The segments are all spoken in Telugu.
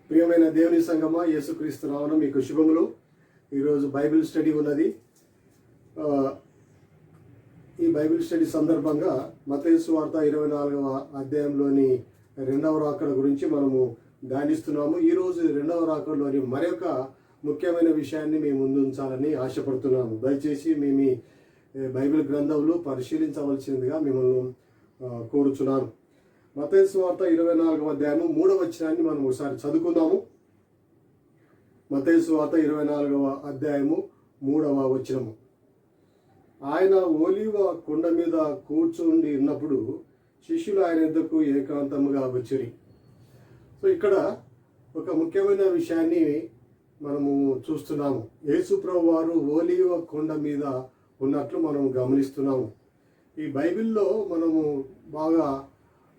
ప్రియమైన దేవుని సంగమా, యేసుక్రీస్తు నామమున మీకు శుభములు. ఈరోజు బైబిల్ స్టడీ ఉన్నది. ఈ బైబిల్ స్టడీ సందర్భంగా మత్తయి సువార్త 24వ అధ్యాయంలోని రెండవ రాకడ గురించి మనము ధ్యానిస్తున్నాము. ఈరోజు రెండవ రాకడలోని మరొక ముఖ్యమైన విషయాన్ని మేము ముందు ఉంచాలని ఆశపడుతున్నాము. దయచేసి మేము బైబిల్ గ్రంథములు పరిశీలించవలసిందిగా మిమ్మల్ని కోరుచున్నాను. మత్తయి సువార్త 24వ అధ్యాయము 3వ వచనాన్ని మనం ఒకసారి చదువుకుందాము. మత్తయి సువార్త 24వ అధ్యాయము 3వ వచనము. ఆయన ఒలీవ కొండ మీద కూర్చుండి ఉన్నప్పుడు శిష్యులు ఆయన యొద్దకు ఏకాంతముగా వచ్చిరి. సో ఇక్కడ ఒక ముఖ్యమైన విషయాన్ని మనము చూస్తున్నాము. యేసు ప్రభువు వారు ఒలీవ కొండ మీద ఉన్నట్లు మనం గమనిస్తున్నాము. ఈ బైబిల్లో మనము బాగా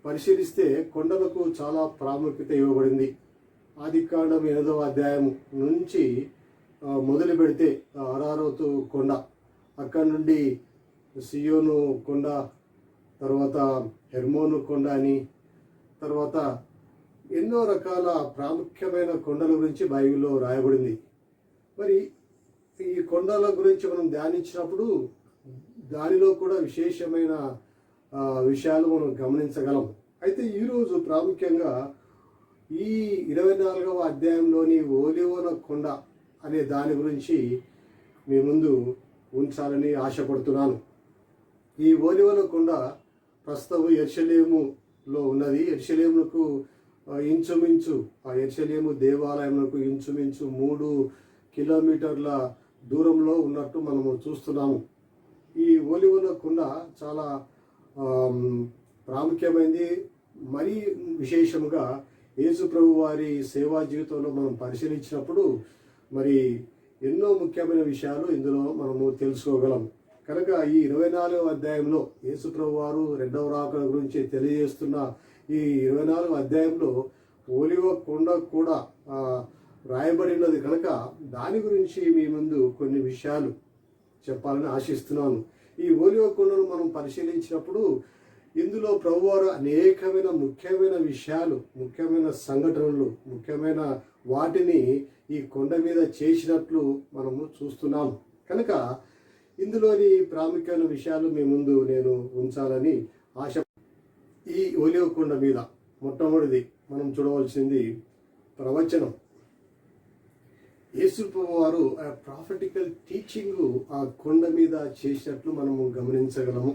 పరిశీలిస్తే కొండలకు చాలా ప్రాముఖ్యత ఇవ్వబడింది. ఆదికాండం 8వ అధ్యాయం నుంచి మొదలు పెడితే అరారోతు కొండ, అక్కడి నుండి సియోను కొండ, తర్వాత హెర్మోను కొండ అని, తర్వాత ఎన్నో రకాల ప్రాముఖ్యమైన కొండల గురించి బైబిల్లో రాయబడింది. మరి ఈ కొండల గురించి మనం ధ్యానించినప్పుడు దానిలో కూడా విశేషమైన విషయాలు మనం గమనించగలం. అయితే ఈరోజు ప్రాముఖ్యంగా ఈ 24వ అధ్యాయంలోని ఒలీవల కొండ అనే దాని గురించి మీ ముందు ఉంచాలని ఆశపడుతున్నాను. ఈ ఒలీవల కొండ ప్రస్తుతం యెరూషలేములో ఉన్నది. యెరూషలేముకు ఇంచుమించు ఆ యెరూషలేము దేవాలయములకు ఇంచుమించు 3 కిలోమీటర్ల దూరంలో ఉన్నట్టు మనము చూస్తున్నాము. ఈ ఒలీవల కొండ చాలా ప్రాముఖ్యమైనది. మరీ విశేషముగా యేసు ప్రభు వారి సేవా జీవితంలో మనం పరిశీలించినప్పుడు మరి ఎన్నో ముఖ్యమైన విషయాలు ఇందులో మనము తెలుసుకోగలం. కనుక ఈ 24వ అధ్యాయంలో యేసు ప్రభు వారు రెండవ రాకడ గురించి తెలియజేస్తున్న ఈ 24వ అధ్యాయంలో ఒలీవ కొండ కూడా రాయబడినది. కనుక దాని గురించి మీ ముందు కొన్ని విషయాలు చెప్పాలని ఆశిస్తున్నాను. ఈ ఒలీవ కొండను మనం పరిశీలించినప్పుడు ఇందులో ప్రభువారు అనేకమైన ముఖ్యమైన విషయాలు, ముఖ్యమైన సంఘటనలు, ముఖ్యమైన వాటిని ఈ కొండ మీద చేసినట్లు మనము చూస్తున్నాం. కనుక ఇందులోని ప్రాముఖ్యమైన విషయాలు మీ ముందు నేను ఉంచాలని ఆశ. ఈ ఒలీవ కొండ మీద మొట్టమొదటిది మనం చూడవలసింది ప్రవచనం. యేసు ప్రభువు వారు ఆ ప్రాఫెటికల్ టీచింగ్ ఆ కొండ మీద చేసినట్లు మనము గమనించగలము.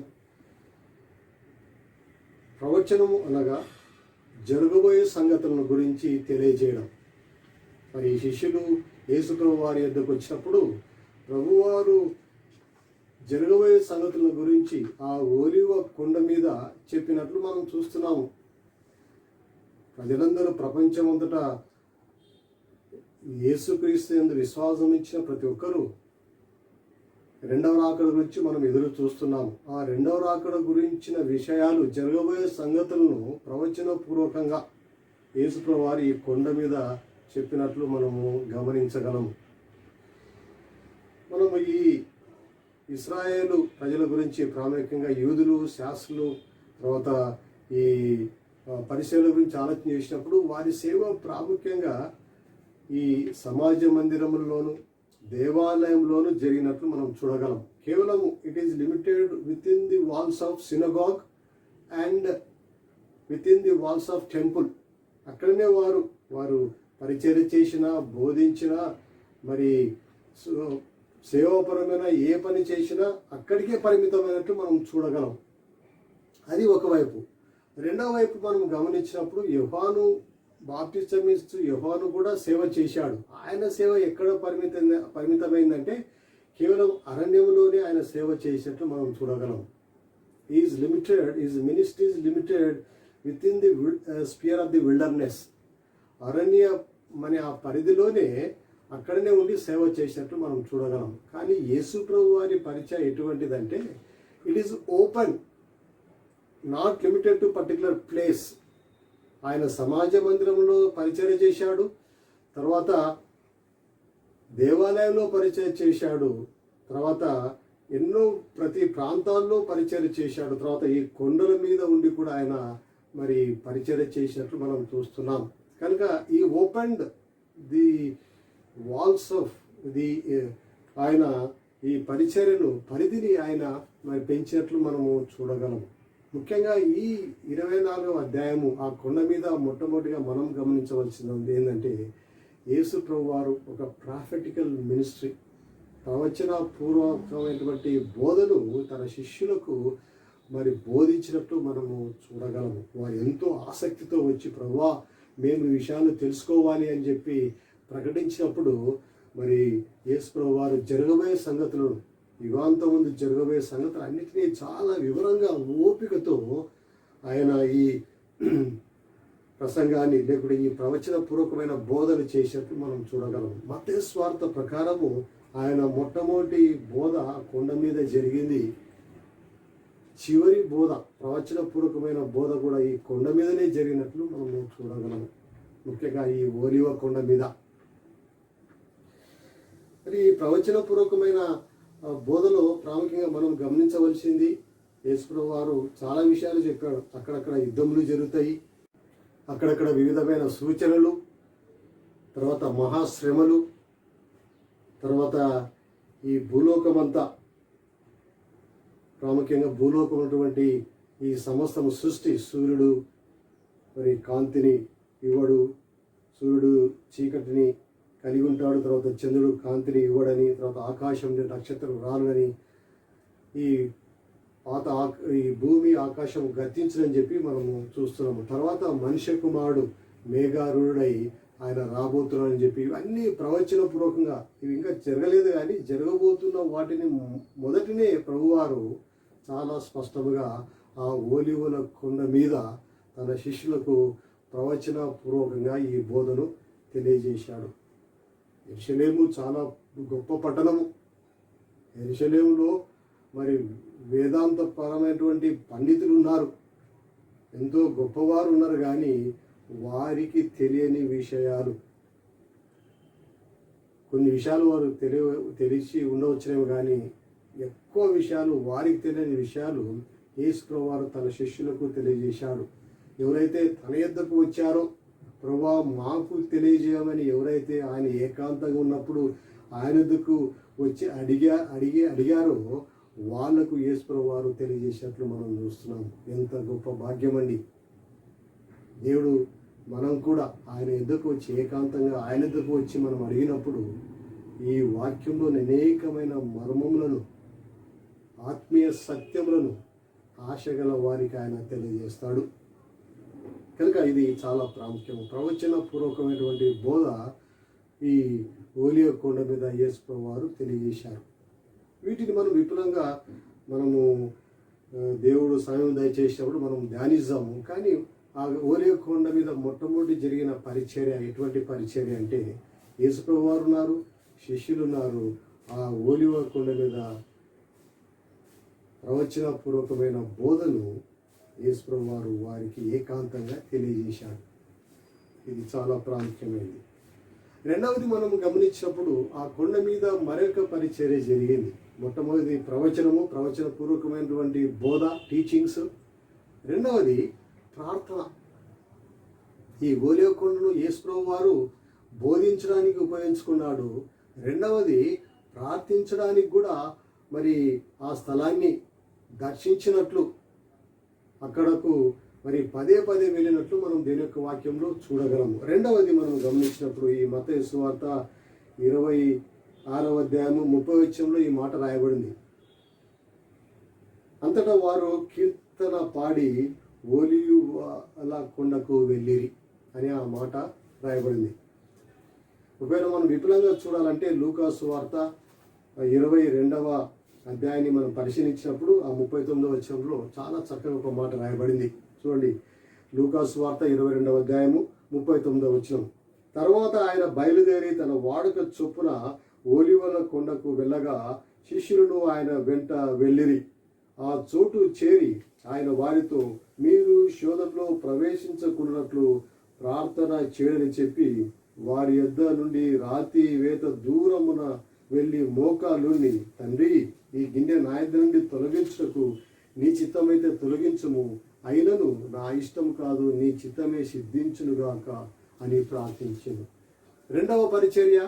ప్రవచనము అనగా జరగబోయే సంగతులను గురించి తెలియజేయడం. మరి శిష్యులు యేసు ప్రభువు వారి యొద్దకు వచ్చినప్పుడు ప్రభువారు జరగబోయే సంగతుల గురించి ఆ ఒలీవ కొండ మీద చెప్పినట్లు మనం చూస్తున్నాము. ప్రజలందరూ ప్రపంచమంతటా యేసుక్రీస్తు యందు విశ్వాసం ఇచ్చిన ప్రతి ఒక్కరూ రెండవ రాకడ గురించి మనం ఎదురు చూస్తున్నాము. ఆ రెండవ రాకడ గురించిన విషయాలు, జరగబోయే సంగతులను ప్రవచనపూర్వకంగా యేసు ప్రభువు వారు ఈ కొండ మీద చెప్పినట్లు మనము గమనించగలము. మనము ఈ ఇశ్రాయేలు ప్రజల గురించి ప్రాముఖ్యంగా యూదులు, శాస్త్రులు, తర్వాత ఈ పరిచయాల గురించి ఆలోచన చేసినప్పుడు వారి సేవ ప్రాముఖ్యంగా ఈ సమాజ మందిరముల్లోనూ దేవాలయంలోనూ జరిగినట్లు మనం చూడగలం. కేవలం it is limited within the walls of synagogue and within the walls of temple. అక్కడనే వారు పరిచర్య చేసిన, బోధించిన, మరి సేవాపరమైన ఏ పని చేసినా అక్కడికే పరిమితమైనట్టు మనం చూడగలం. అది ఒకవైపు. రెండవ వైపు మనం గమనించినప్పుడు యోహాను బాప్టిజం ఇస్తూ యోహాను కూడా సేవ చేశాడు. ఆయన సేవ ఎక్కడ పరిమితమైందంటే కేవలం అరణ్యంలోనే ఆయన సేవ చేసినట్లు మనం చూడగలం. Is ministry is limited within the spear of the wilderness. అరణ్య మన ఆ పరిధిలోనే అక్కడనే ఉండి సేవ చేసినట్లు మనం చూడగలం. కానీ యేసు ప్రభు వారి పరిచయం ఎటువంటిదంటే it is open, not limited to particular place. ఆయన సమాజ మందిరంలో పరిచయం చేశాడు, తర్వాత దేవాలయంలో పరిచయం చేశాడు, తర్వాత ఎన్నో ప్రతి ప్రాంతాల్లో పరిచయం చేశాడు, తర్వాత ఈ కొండల మీద ఉండి కూడా ఆయన మరి పరిచయం చేసినట్లు మనం చూస్తున్నాం. కనుక ఈ opened the walls of the ఆయన ఈ పరిధిని ఆయన మరి పెంచినట్లు మనము చూడగలము. ముఖ్యంగా ఈ 24వ అధ్యాయము ఆ కొండ మీద మొట్టమొదటిగా మనం గమనించవలసింది ఏంటంటే యేసు ప్రభు వారు ఒక ప్రాఫెటికల్ మినిస్ట్రీ, ప్రవచన పూర్వకమైనటువంటి బోధను తన శిష్యులకు మరి బోధించినట్టు మనము చూడగలము. వారు ఎంతో ఆసక్తితో వచ్చి ప్రభువా మేము ఈ విషయాలు తెలుసుకోవాలి అని చెప్పి ప్రకటించినప్పుడు మరి యేసు ప్రభు వారు జరగబోయే సంగతులను, యుగాంతం ముందు జరగబోయే సంగతులు అన్నిటినీ చాలా వివరంగా ఓపికతో ఆయన ఈ ప్రసంగాన్ని లేకుంటే ఈ ప్రవచన పూర్వకమైన బోధన చేసినట్టు మనం చూడగలము. మత్తయి సువార్త ప్రకారము ఆయన మొట్టమొదటి బోధ కొండ మీద జరిగింది. చివరి బోధ, ప్రవచన పూర్వకమైన బోధ కూడా ఈ కొండ మీదనే జరిగినట్లు మనము చూడగలము. ముఖ్యంగా ఈ ఓలివ కొండ మీద. మరి ఈ ప్రవచన పూర్వకమైన బోధలో ప్రాముఖ్యంగా మనం గమనించవలసింది యేసు వారు చాలా విషయాలు చెప్పాడు. అక్కడక్కడ యుద్ధములు జరుగుతాయి, అక్కడక్కడ వివిధమైన సూచనలు, తర్వాత మహాశ్రమలు, తర్వాత ఈ భూలోకమంతా, ప్రాముఖ్యంగా భూలోకం ఉన్నటువంటి ఈ సమస్తము సృష్టి, సూర్యుడు మరి కాంతిని ఇవ్వడు, సూర్యుడు చీకటిని కలిగి ఉంటాడు, తర్వాత చంద్రుడు కాంతిని ఇవ్వడని, తర్వాత ఆకాశం నక్షత్రం రానులని, ఈ భూమి ఆకాశం గతించదని చెప్పి మనము చూస్తున్నాము. తర్వాత మనుష్య కుమారుడు మేఘారూఢుడై ఆయన రాబోతున్నాడని చెప్పి ఇవన్నీ ప్రవచన పూర్వకంగా, ఇవి ఇంకా జరగలేదు కానీ జరగబోతున్న వాటిని మొదటినే ప్రభువారు చాలా స్పష్టంగా ఆ ఓలివల కొండ మీద తన శిష్యులకు ప్రవచన పూర్వకంగా ఈ బోధను తెలియజేశాడు. యెరూషలేము చాలా గొప్ప పట్టణము. యెరూషలేములో మరి వేదాంతపరమైనటువంటి పండితులు ఉన్నారు, ఎంతో గొప్పవారు ఉన్నారు, కానీ వారికి తెలియని విషయాలు, కొన్ని విషయాలు వారు తెలిసి ఉండవచ్చునేమో, కానీ ఎక్కువ విషయాలు, వారికి తెలియని విషయాలు యేసు ప్రభువు వారు తన శిష్యులకు తెలియజేశాడు. ఎవరైతే తన యొద్దకు వచ్చారో, ప్రభువా మాకు తెలియజేయమని ఎవరైతే ఆయన ఏకాంతంగా ఉన్నప్పుడు ఆయన యొద్దకు వచ్చి అడిగారో వాళ్లకు యేసు ప్రభువు వారు తెలియజేసినట్లు మనం చూస్తున్నాం. ఎంత గొప్ప భాగ్యం అండి. దేవుడు మనం కూడా ఆయన యొద్దకు వచ్చి ఏకాంతంగా ఆయన యొద్దకు వచ్చి మనం అడిగినప్పుడు ఈ వాక్యంలోని అనేకమైన మర్మములను, ఆత్మీయ సత్యములను ఆశగల వారికి ఆయన తెలియజేస్తాడు. కనుక ఇది చాలా ప్రాముఖ్యం. ప్రవచన పూర్వకమైనటువంటి బోధ ఈ ఓలివ కొండ మీద యేసు ప్రభువు వారు తెలియజేశారు. వీటిని మనం విపులంగా మనము దేవుడు సమయం దయచేసినప్పుడు మనం ధ్యానిస్తాము. కానీ ఆ ఓలివ కొండ మీద మొట్టమొదటి జరిగిన పరిచర్య ఎటువంటి పరిచర్య అంటే యేసు ప్రభువు వారు ఉన్నారు, శిష్యులు ఉన్నారు. ఆ ఓలివ కొండ మీద ప్రవచన పూర్వకమైన బోధను యేసు ప్రభువు వారు వారికి ఏకాంతంగా తెలియజేశాడు. ఇది చాలా ప్రాముఖ్యమైనది. రెండవది మనం గమనించినప్పుడు ఆ కొండ మీద మరొక పరిచర్య జరిగింది. మొట్టమొదటి ప్రవచన పూర్వకమైనటువంటి బోధ, టీచింగ్స్. రెండవది ప్రార్థన. ఈ ఓలివ కొండను యేసు ప్రభువు వారు బోధించడానికి ఉపయోగించుకున్నాడు. రెండవది ప్రార్థించడానికి కూడా మరి ఆ స్థలాన్ని దర్శించినట్లు, అక్కడకు మరి పదే వెళ్ళినట్లు మనం దేని యొక్క వాక్యంలో చూడగలము. రెండవది మనం గమనించినప్పుడు ఈ మత్తయి సువార్త 26వ అధ్యాయము 30వ వచనంలో ఈ మాట రాయబడింది. అంతటా వారు కీర్తన పాడి ఓలివ కొండకు వెళ్ళిరి అని ఆ మాట రాయబడింది. ఒకవేళ మనం విపులంగా చూడాలంటే లూకా సువార్త 22వ అధ్యాయాన్ని మనం పరిశీలించినప్పుడు ఆ 39వ వచనంలో చాలా చక్కగా ఒక మాట రాయబడింది. చూడండి, లూకా సువార్త 22వ అధ్యాయము 39వ వచనం. తర్వాత ఆయన బయలుదేరి తన వాడుక చొప్పున ఓలివల కొండకు వెళ్ళగా శిష్యులను ఆయన వెంట వెళ్ళిరి. ఆ చోటు చేరి ఆయన వారితో, మీరు శోధనలో ప్రవేశించకున్నట్లు ప్రార్థన చేయడని చెప్పి వారి యొద్ద నుండి రాతి వేత దూరమున వెళ్ళి మోకాలుని, తండ్రి ఈ గిన్నె నా యొద్ద నుండి తొలగించుటకు నీ చిత్తమైతే తొలగించుము, అయినను నా ఇష్టం కాదు నీ చిత్తమే సిద్ధించునుగాక అని ప్రార్థించింది. రెండవ పరిచర్య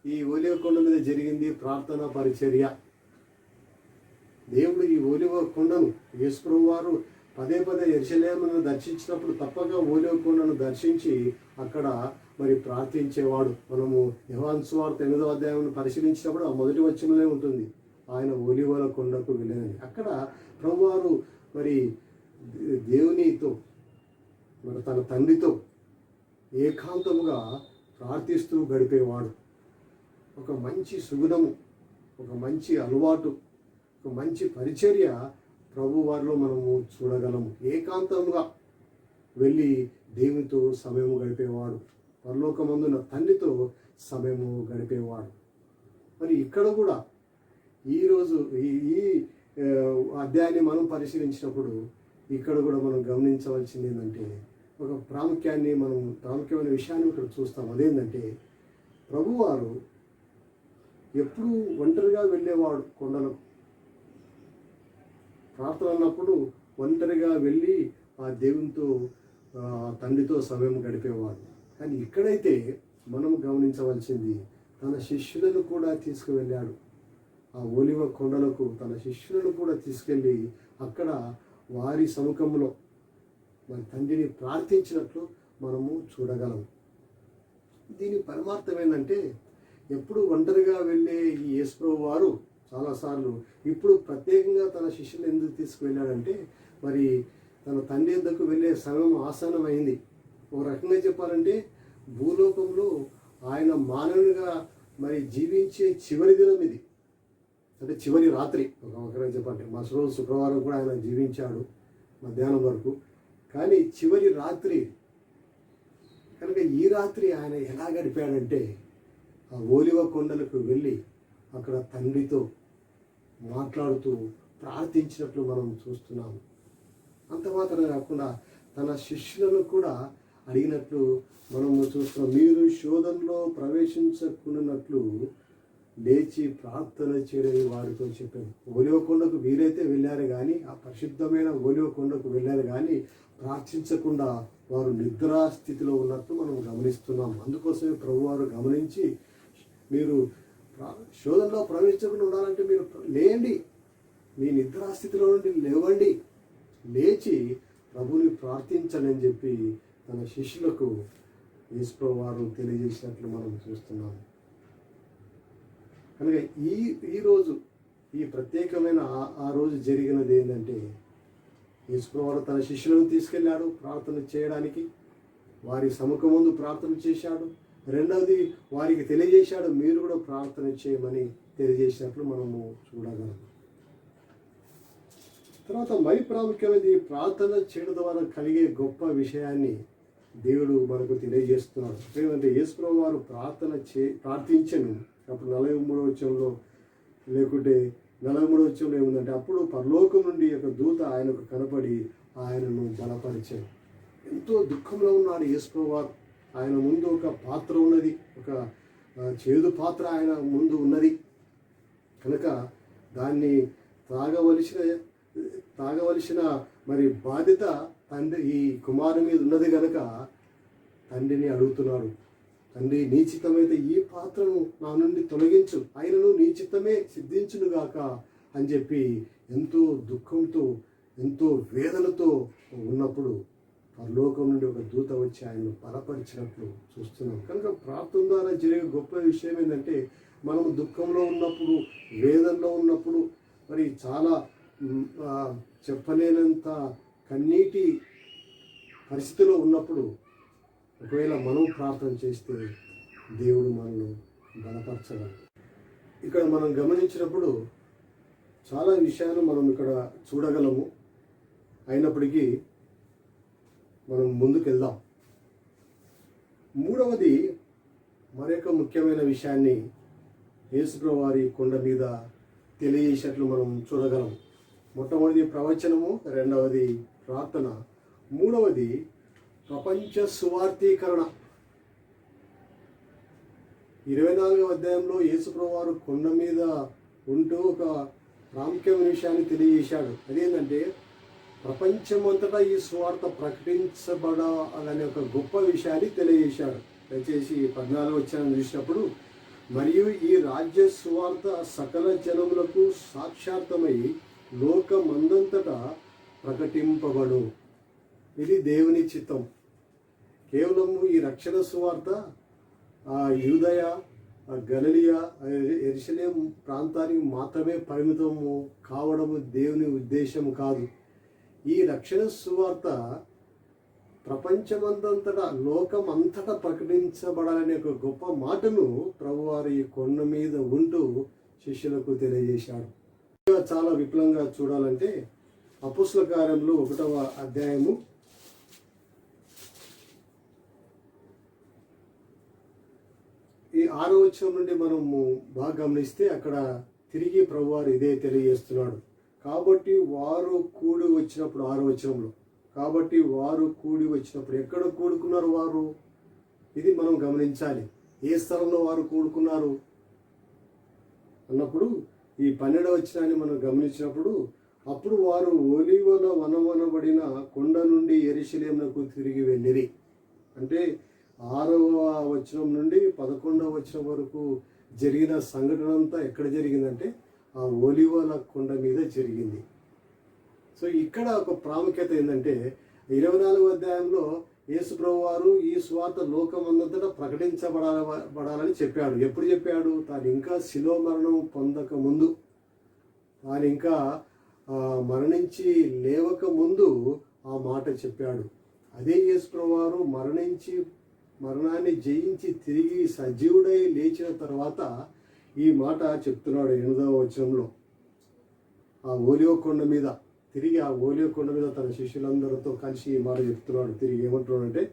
ఈ ఒలివ కొండ మీద జరిగింది, ప్రార్థనా పరిచర్య. దేవుడు ఈ ఒలివ కొండను, యేసుప్రభువు వారు పదే పదే యెరూషలేమును దర్శించినప్పుడు తప్పక ఒలివ కొండను దర్శించి అక్కడ మరి ప్రార్థించేవాడు. మనము యోహాను సువార్త 8వ అధ్యాయం పరిశీలించినప్పుడు ఆ మొదటి వచనంలో ఉంటుంది, ఆయన ఒలివల కొండకు వెళ్ళినది. అక్కడ ప్రభువారు మరి దేవునితో, మరి తన తండ్రితో ఏకాంతముగా ప్రార్థిస్తూ గడిపేవాడు. ఒక మంచి సుగుణము, ఒక మంచి అలవాటు, ఒక మంచి పరిచర్య ప్రభు వారిలో మనము చూడగలము. ఏకాంతంగా వెళ్ళి దేవునితో సమయము గడిపేవాడు, పరలోకమందున తండ్రితో సమయము గడిపేవాడు. మరి ఇక్కడ కూడా ఈరోజు ఈ అధ్యాయాన్ని మనం పరిశీలించినప్పుడు ఇక్కడ కూడా మనం గమనించవలసింది ఏంటంటే, ఒక ప్రాముఖ్యమైన విషయాన్ని ఇక్కడ చూస్తాం. అదేంటంటే, ప్రభువారు ఎప్పుడు ఒంటరిగా వెళ్ళేవాడు కొండలకు. ప్రార్థన అన్నప్పుడు ఒంటరిగా వెళ్ళి ఆ దేవునితో తండ్రితో సమయం గడిపేవాడు. కానీ ఇక్కడైతే మనం గమనించవలసింది, తన శిష్యులను కూడా తీసుకువెళ్ళాడు. ఆ ఒలివ కొండలకు తన శిష్యులను కూడా తీసుకెళ్ళి అక్కడ వారి సముఖంలో మన తండ్రిని ప్రార్థించినట్లు మనము చూడగలం. దీని పరమార్థం ఏంటంటే, ఎప్పుడు ఒంటరిగా వెళ్ళే ఈ యేసుప్రభువు వారు చాలాసార్లు ఇప్పుడు ప్రత్యేకంగా తన శిష్యులను ఎందుకు తీసుకువెళ్ళాడంటే, మరి తన తండ్రి వద్దకు వెళ్ళే సమయం ఆసన్నమైంది. ఒక రకంగా చెప్పాలంటే భూలోకంలో ఆయన మానవునిగా మరి జీవించే చివరి దినం ఇది, అంటే చివరి రాత్రి. ఒక రకంగా చెప్పాలంటే మరుసటి రోజు శుక్రవారం కూడా ఆయన జీవించాడు మధ్యాహ్నం వరకు, కానీ చివరి రాత్రి కనుక ఈ రాత్రి ఆయన ఎలా గడిపాడంటే, ఆ ఒలివ కొండలకు వెళ్ళి అక్కడ తండ్రితో మాట్లాడుతూ ప్రార్థించినట్లు మనం చూస్తున్నాము. అంత మాత్రమే కాకుండా తన శిష్యులను కూడా అడిగినట్లు మనము చూస్తున్నాం. మీరు శోధనలో ప్రవేశించకున్నట్లు లేచి ప్రార్థన చేయని వారితో చెప్పాను. ఒలివ కొండకు వీరైతే వెళ్ళారు కానీ, ఆ పరిశుద్ధమైన ఒలివ కొండకు వెళ్ళారు కానీ ప్రార్థించకుండా వారు నిద్రా స్థితిలో ఉన్నట్టు మనం గమనిస్తున్నాం. అందుకోసమే ప్రభువారు గమనించి, మీరు శోధనలో ప్రవేశించకుండా ఉండాలంటే మీరు లేండి, మీ నిద్రాస్థితిలో నుండి లేవండి, లేచి ప్రభుని ప్రార్థించండి అని చెప్పి తన శిష్యులకు యేసుప్రభువు వారు తెలియజేసినట్లు మనం చూస్తున్నాము. కనుక ఈరోజు ఈ ప్రత్యేకమైన ఆ రోజు జరిగినది ఏంటంటే, యేసుప్రభువు వారు తన శిష్యులను తీసుకెళ్ళాడు ప్రార్థన చేయడానికి, వారి సముఖం ముందు ప్రార్థన చేశాడు. రెండవది వారికి తెలియజేశాడు, మీరు కూడా ప్రార్థన చేయమని తెలియజేసినట్లు మనము చూడగలం. తర్వాత మరి ప్రాముఖ్యమైనది, ప్రార్థన చేయడం ద్వారా కలిగే గొప్ప విషయాన్ని దేవుడు మనకు తెలియజేస్తున్నాడు. ఏమంటే యేసుప్రభువు వారు ప్రార్థించను. అప్పుడు 43వ వచనంలో లేకుంటే 43వ వచనంలో ఏముందంటే, అప్పుడు పరలోకం నుండి ఒక దూత ఆయనకు కనపడి ఆయనను బలపరిచాడు. ఎంతో దుఃఖంలో ఉన్నాడు యేసుప్రభువు వారు. ఆయన ముందు ఒక పాత్ర ఉన్నది, ఒక చేదు పాత్ర ఆయన ముందు ఉన్నది కనుక దాన్ని తాగవలసిన మరి బాధ్యత తండ్రి ఈ కుమారు మీద ఉన్నది కనుక తండ్రిని అడుగుతున్నాడు, తండ్రి నీ చిత్తమైతే ఈ పాత్రను నా నుండి తొలగించు, ఆయనను నీ చిత్తమే సిద్ధించునుగాక అని చెప్పి ఎంతో దుఃఖంతో ఎంతో వేదనతో ఉన్నప్పుడు పరలోకం నుండి ఒక దూత వచ్చి ఆయన్ను బలపరిచినట్లు చూస్తున్నాం. కనుక ప్రార్థన ద్వారా జరిగే గొప్ప విషయం ఏంటంటే, మనం దుఃఖంలో ఉన్నప్పుడు, వేదనలో ఉన్నప్పుడు, మరి చాలా చెప్పలేనంత కన్నీటి పరిస్థితిలో ఉన్నప్పుడు ఒకవేళ మనం ప్రార్థన చేస్తే దేవుడు మనల్ని బలపరచగలడు. ఇక్కడ మనం గమనించినప్పుడు చాలా విషయాలు మనం ఇక్కడ చూడగలము. అయినప్పటికీ మనం ముందుకెళ్దాం. మూడవది మరొక ముఖ్యమైన విషయాన్ని యేసుప్రభువు వారి కొండ మీద తెలియజేసినట్లు మనం చూడగలం. మొట్టమొదటిది ప్రవచనము, రెండవది ప్రార్థన, మూడవది ప్రపంచ సువార్తీకరణ. 24వ అధ్యాయంలో యేసుప్రభువు వారు కొండ మీద ఉంటూ ఒక ప్రాముఖ్యమైన విషయాన్ని తెలియజేశాడు. అదేంటంటే ప్రపంచమంతటా ఈ సువార్త ప్రకటించబడాలనే ఒక గొప్ప విషయాన్ని తెలియజేశాడు. దయచేసి 14 వచనం చూసినప్పుడు, మరియు ఈ రాజ్య సువార్త సకల జనములకు సాక్షార్థమై లోకమందంతటా ప్రకటింపబడు. ఇది దేవుని చిత్తం. కేవలము ఈ రక్షణ సువార్త యూదయ, గలిలయ, యెరూషలేము ప్రాంతానికి మాత్రమే పరిమితము కావడము దేవుని ఉద్దేశం కాదు. ఈ రక్షణ సువార్త ప్రపంచమంతటా లోకం అంతటా ప్రకటించబడాలనే ఒక గొప్ప మాటను ప్రభువారు ఈ కొండ మీద ఉంటూ శిష్యులకు తెలియజేశాడు. చాలా విపులంగా చూడాలంటే అపోస్తల కార్యములు 1వ అధ్యాయము 6వ వచనం నుండి మనము బాగా గమనిస్తే అక్కడ తిరిగి ప్రభువారు ఇదే తెలియజేస్తున్నాడు. కాబట్టి వారు కూడి వచ్చినప్పుడు 6వ వచనంలో, కాబట్టి వారు కూడి వచ్చినప్పుడు ఎక్కడ కూడుకున్నారు వారు? ఇది మనం గమనించాలి. ఏ స్థలంలో వారు కూడుకున్నారు అన్నప్పుడు ఈ 12వ వచనాన్ని మనం గమనించినప్పుడు, అప్పుడు వారు ఒలీవల వనమనబడిన కొండ నుండి యెరూషలేమునకు తిరిగి వెళ్ళిరి. అంటే 6వ వచనం నుండి 11వ వచనం వరకు జరిగిన సంఘటన అంతా ఎక్కడ జరిగిందంటే ఆ ఒలీవల కొండ మీద జరిగింది. సో ఇక్కడ ఒక ప్రాముఖ్యత ఏంటంటే 24వ అధ్యాయంలో యేసు ప్రభువారు ఈ సువార్త లోకమంతటా ప్రకటించబడాలని చెప్పాడు. ఎప్పుడు చెప్పాడు? తాను ఇంకా శిలువ మరణం పొందక ముందు, తాను ఇంకా మరణించి లేవక ముందు ఆ మాట చెప్పాడు. అదే యేసు ప్రభువారు మరణాన్ని జయించి తిరిగి సజీవుడై లేచిన తర్వాత ఈ మాట చెప్తున్నాడు 8వ వచనంలో. ఆ ఓలివ కొండ మీద తిరిగి ఆ ఓలివ కొండ మీద తన శిష్యులందరితో కలిసి ఈ మాట చెప్తున్నాడు. తిరిగి ఏమంటున్నాడంటే,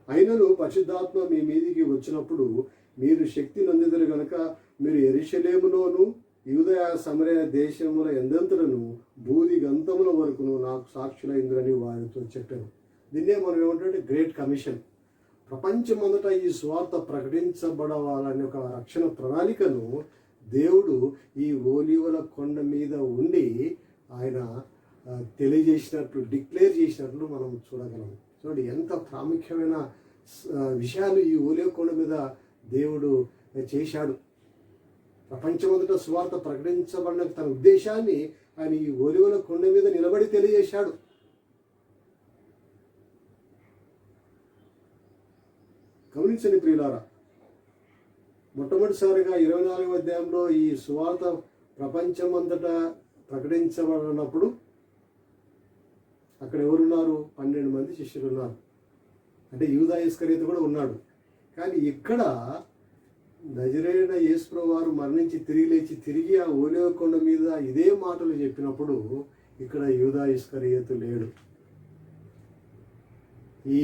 అయినను పరిశుద్ధాత్మ మీ మీదికి వచ్చినప్పుడు మీరు శక్తి నొందిదరు గనుక మీరు యెరూషలేములోను యూదయ సమరయ దేశముల ఎందెంతలను భూది గంతముల వరకును నాకు సాక్షులైందని వారితో చెప్పాను. దీన్నే మనం ఏమంటే గ్రేట్ కమిషన్. ప్రపంచమంతటా ఈ సువార్త ప్రకటించబడాలనే ఒక రక్షణ ప్రణాళికను దేవుడు ఈ ఓలీవల కొండ మీద ఉండి ఆయన తెలియజేసినట్లు, డిక్లేర్ చేసినట్లు మనం చూడగలం. చూడండి ఎంత ప్రాముఖ్యమైన విషయాలు ఈ ఓలీవ కొండ మీద దేవుడు చేశాడు. ప్రపంచమంతటా సువార్త ప్రకటించబడిన తన ఉద్దేశాన్ని ఆయన ఈ ఓలీవల కొండ మీద నిలబడి తెలియజేశాడు. గమనించండి ప్రియులారా, మొట్టమొదటిసారిగా 24వ అధ్యాయంలో ఈ సువార్త ప్రపంచమంతటా ప్రకటించబడినప్పుడు అక్కడ ఎవరున్నారు? 12 మంది శిష్యులు ఉన్నారు. అంటే యూదా ఇస్కరియోతు కూడా ఉన్నాడు. కానీ ఇక్కడ నజరేయుడైన యేసు ప్రభువారు మరణించి తిరిగి లేచి తిరిగి ఆ ఓలివ కొండ మీద ఇదే మాటలు చెప్పినప్పుడు ఇక్కడ యూదా ఇస్కరియోతు లేడు. ఈ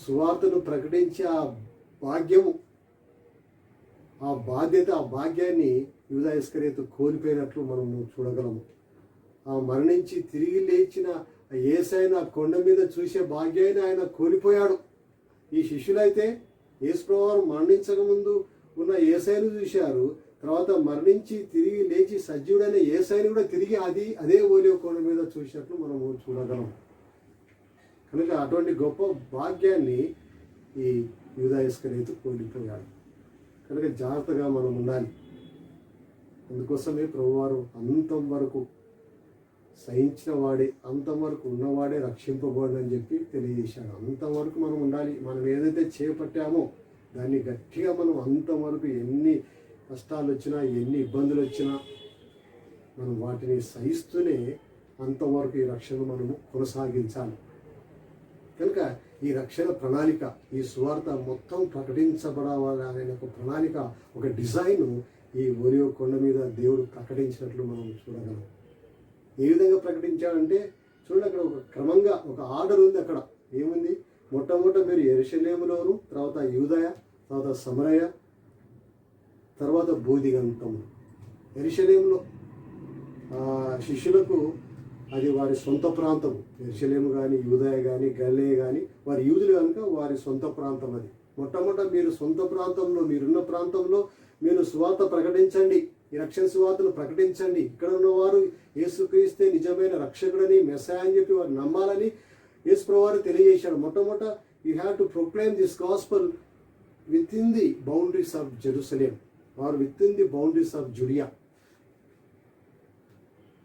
సువార్తను ప్రకటించే ఆ భాగ్యము, ఆ బాధ్యత, ఆ భాగ్యాన్ని యూదా ఇస్కరియోతు కోల్పోయినట్లు మనం చూడగలము. ఆ మరణించి తిరిగి లేచిన యేసయ్యను ఆ కొండ మీద చూసే భాగ్యాన్ని ఆయన కోల్పోయాడు. ఈ శిష్యులైతే యేసు ప్రభువారు మరణించక ముందు ఉన్న యేసయ్యను చూశారు. తర్వాత మరణించి తిరిగి లేచి సజీవుడైన యేసయ్యను కూడా తిరిగి అదే ఓలివ కొండ మీద చూసినట్లు మనము చూడగలం. కనుక అటువంటి గొప్ప భాగ్యాన్ని ఈ యూదా ఇస్కరియోతు కోల్పోయాడు. కనుక జాగ్రత్తగా మనం ఉండాలి. అందుకోసమే ప్రభువారు అంతం వరకు సహించిన వాడే, అంతం వరకు ఉన్నవాడే రక్షింపబడని చెప్పి తెలియజేశాడు. అంతవరకు మనం ఉండాలి. మనం ఏదైతే చేపట్టామో దాన్ని గట్టిగా మనం అంతవరకు ఎన్ని కష్టాలు వచ్చినా, ఎన్ని ఇబ్బందులు వచ్చినా మనం వాటిని సహిస్తూనే అంతవరకు ఈ రక్షణ మనము కొనసాగించాలి. కనుక ఈ రక్షణ ప్రణాళిక, ఈ సువార్త మొత్తం ప్రకటించబడాలనే ఒక ప్రణాళిక, ఒక డిజైన్ ఈ ఓలివ కొండ మీద దేవుడు ప్రకటించినట్లు మనం చూడగలం. ఏ విధంగా ప్రకటించాడంటే చూడండి, అక్కడ ఒక క్రమంగా ఒక ఆర్డర్ ఉంది. అక్కడ ఏముంది? మొట్టమొదట మీరు యెరూషలేములోను, తర్వాత యూదయ, తర్వాత సమరయ, తర్వాత బోధిగంతము. యెరూషలేములో శిష్యులకు అది వారి సొంత ప్రాంతం. యెరూషలేము కానీ, యూదయ కానీ, గలిలయ కానీ వారి యూదులు కనుక వారి సొంత ప్రాంతం అది. మొట్టమొదట మీరు సొంత ప్రాంతంలో, మీరున్న ప్రాంతంలో మీరు సువార్త ప్రకటించండి. ఈ రక్షణ సువార్తను ప్రకటించండి. ఇక్కడ ఉన్నవారు యేసుక్రీస్తే నిజమైన రక్షకుడని, మెస్సయా అని చెప్పి వారు నమ్మాలని యేసు ప్రభువారు తెలియజేశాడు. మొట్టమొదట you have to proclaim this gospel within the boundaries of Jerusalem or within the boundaries of Judea.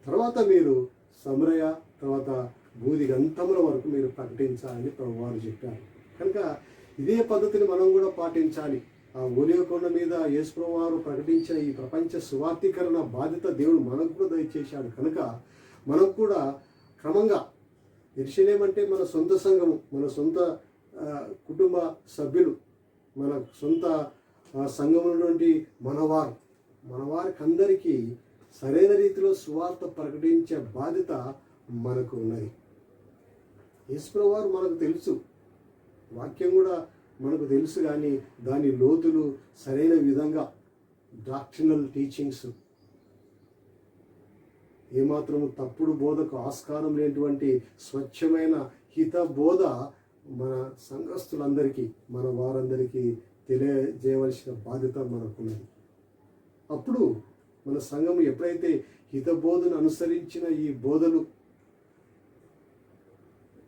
తర్వాత మీరు సమరయ, తర్వాత భూదిగంతముల వరకు మీరు ప్రకటించాలని ప్రభువారు చెప్పారు. కనుక ఇదే పద్ధతిని మనం కూడా పాటించాలి. ఆ ఒలివ కొండ మీద యేసు ప్రభువారు ప్రకటించిన ఈ ప్రపంచ సువార్తీకరణ బాధ్యత దేవుడు మనకు కూడా దయచేశాడు. కనుక మనం కూడా క్రమంగా, యెరూషలేము అంటే మన సొంత సంఘము, మన సొంత కుటుంబ సభ్యులు, మన సొంత సంఘములోని మనవారికి అందరికీ సరైన రీతిలో సువార్త ప్రకటించే బాధ్యత మనకు ఉన్నది. యేసు ప్రభువారు మనకు తెలుసు, వాక్యం కూడా మనకు తెలుసు, కానీ దాని లోతులు సరైన విధంగా డాక్ట్రినల్ టీచింగ్స్, ఏమాత్రము తప్పుడు బోధకు ఆస్కారం లేనటువంటి స్వచ్ఛమైన హిత బోధ మన సంఘస్థులందరికీ, మన వారందరికీ తెలియజేయవలసిన బాధ్యత మనకున్నది. అప్పుడు మన సంఘం ఎప్పుడైతే హితబోధను అనుసరించిన ఈ బోధలు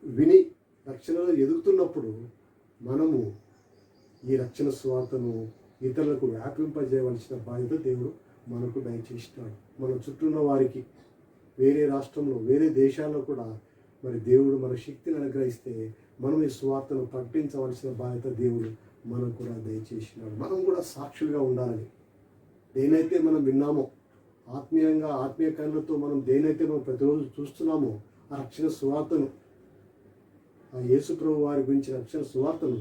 విని రక్షణలో ఎదుగుతున్నప్పుడు మనము ఈ రక్షణ సువార్తను ఇతరులకు వ్యాపింపజేయవలసిన బాధ్యత దేవుడు మనకు దయచేసినాడు. మన చుట్టూ ఉన్న వారికి, వేరే రాష్ట్రంలో, వేరే దేశాల్లో కూడా మరి దేవుడు మన శక్తిని అనుగ్రహిస్తే మనం ఈ సువార్తను ప్రకటించవలసిన బాధ్యత దేవుడు మనకు కూడా దయచేసినాడు. మనం కూడా సాక్షులుగా ఉండాలని, దేనైతే మనం విన్నామో ఆత్మీయంగా, ఆత్మీయ కళ్ళతో మనం దేనైతే మనం ప్రతిరోజు చూస్తున్నామో ఆ రక్షణ సువార్తను, ఆ యేసు ప్రభు వారి గురించి రక్షణ సువార్తను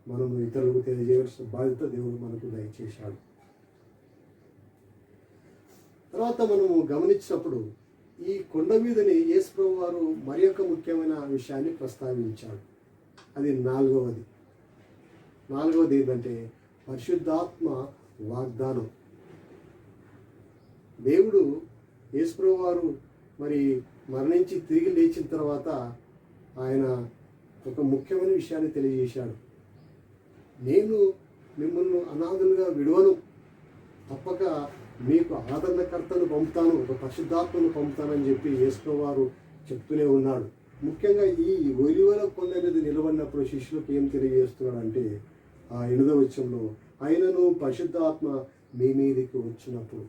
మనము ఇతరులకు తెలియజేయాల్సిన బాధ్యత దేవుడు మనకు దయచేశాడు. తర్వాత మనము గమనించినప్పుడు ఈ కొండ మీదని యేసు ప్రభు వారు మరి యొక్క ముఖ్యమైన విషయాన్ని ప్రస్తావించాడు. అది నాలుగవది ఏంటంటే పరిశుద్ధాత్మ వాగ్దానం. దేవుడు యేసు ప్రభు వారు మరి మరణించి తిరిగి లేచిన తర్వాత ఆయన ఒక ముఖ్యమైన విషయాన్ని తెలియజేశాడు. నేను మిమ్మల్ని అనాథులుగా విడువను, తప్పక మీకు ఆదరణకర్తను పంపుతాను, ఒక పరిశుద్ధాత్మను పంపుతానని చెప్పి యేసు ప్రభు వారు చెప్తూనే ఉన్నాడు. ముఖ్యంగా ఈ ఒలివల కొండ మీద నిలబడినప్పుడు శిష్యులకు ఏం తెలియజేస్తున్నాడు అంటే ఆ 8వ వచనంలో, ఆయనను పరిశుద్ధాత్మ మీ మీదికి వచ్చినప్పుడు.